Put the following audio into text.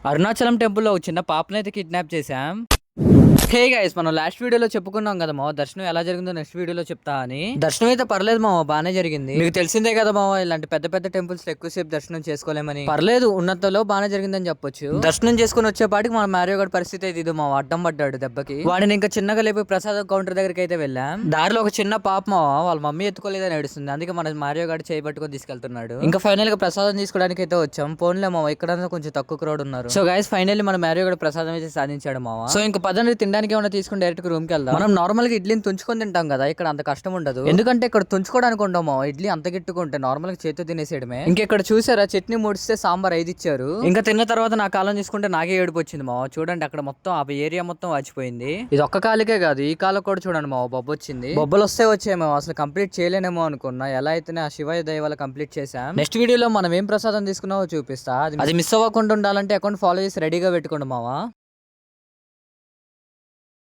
అరుణాచలం టెంపుల్లో ఒక చిన్న పాపనైతే కిడ్నాప్ చేశాం. హే గైస్, మనం లాస్ట్ వీడియోలో చెప్పుకున్నాం కదా మావ, దర్శనం ఎలా జరిగిందో నెక్స్ట్ వీడియోలో చెప్తా అని. దర్శనం అయితే పర్లేదు మావ, బానే జరిగింది. మీకు తెలిసిందే కదా మావ, ఇలాంటి పెద్ద పెద్ద టెంపుల్స్ ఎక్కువసేపు దర్శనం చేసుకోలేమని. పర్లేదు, ఉన్నంతలో బానే జరిగిందని చెప్పొచ్చు. దర్శనం చేసుకుని వచ్చేపాటికి మన మ్యారియో గడ్ పరిస్థితి అయితే ఇది మావ, అడ్డం పడ్డాడు దెబ్బకి. వాడిని ఇంకా చిన్నగా లేపి ప్రసాదం కౌంటర్ దగ్గరికి అయితే వెళ్ళాం. దారిలో ఒక చిన్న పాప మావ, వాళ్ళ మమ్మీ ఎత్తుకోలేదని ఏడుస్తుంది. అందుకే మన మ్యారియో గడ్ చేయి పట్టుకొని తీసుకెళ్తున్నాడు. ఇంకా ఫైనల్ గా ప్రసాదం తీసుకోవడానికి అయితే వచ్చాం. పోన్లే మావ, ఇక్కడ కొంచెం తక్కువ క్రౌడ్ ఉన్నారు. సో గైస్, ఫైనల్లీ మన మ్యారియో గడ్ ప్రసాదం అయితే సాధించాడు మావ. సో ఇంకా పదండి, తినడానికి ఏమైనా తీసుకుని డైరెక్ట్ రూమ్ కి వెళ్దాం. మనం నార్మల్ గా ఇడ్లీని తుంచుకొని తింటాం కదా, ఇక్కడ అంత కష్టం ఉండదు. ఎందుకంటే ఇక్కడ తుంచుకోవడానికి ఉండము, ఇడ్లీ అంత గిట్టుకుంటే నార్మల్ గా చేతితో తినేసేయడమే. ఇంకెక్కడ చూసారా, చట్నీ ముడిస్తే సాంబార్ 5 ఇచ్చారు. ఇంకా తిన్న తర్వాత నా కాలం చూసుకుంటే నాకే ఏడుపు వచ్చింది మావ. చూడండి అక్కడ మొత్తం ఆ ఏరియా మొత్తం వాచిపోయింది. ఇది ఒక్క కాలికే కాదు, ఈ కాలం కూడా చూడండి మావ, బొబ్బ వచ్చింది. బొబ్బలు వస్తే వచ్చేమో, అసలు కంప్లీట్ చేయలేనేమో అనుకున్నా. ఎలా అయితేనే ఆ శివయ్య దయ వల్ల కంప్లీట్ చేసాం. నెక్స్ట్ వీడియోలో మనం ఏం ప్రసాదం తీసుకున్నావో చూపిస్తా. అది మిస్ అవ్వకుండా ఉండాలంటే అకౌంట్ ఫాలో చేసి రెడీగా పెట్టుకోండి మావా.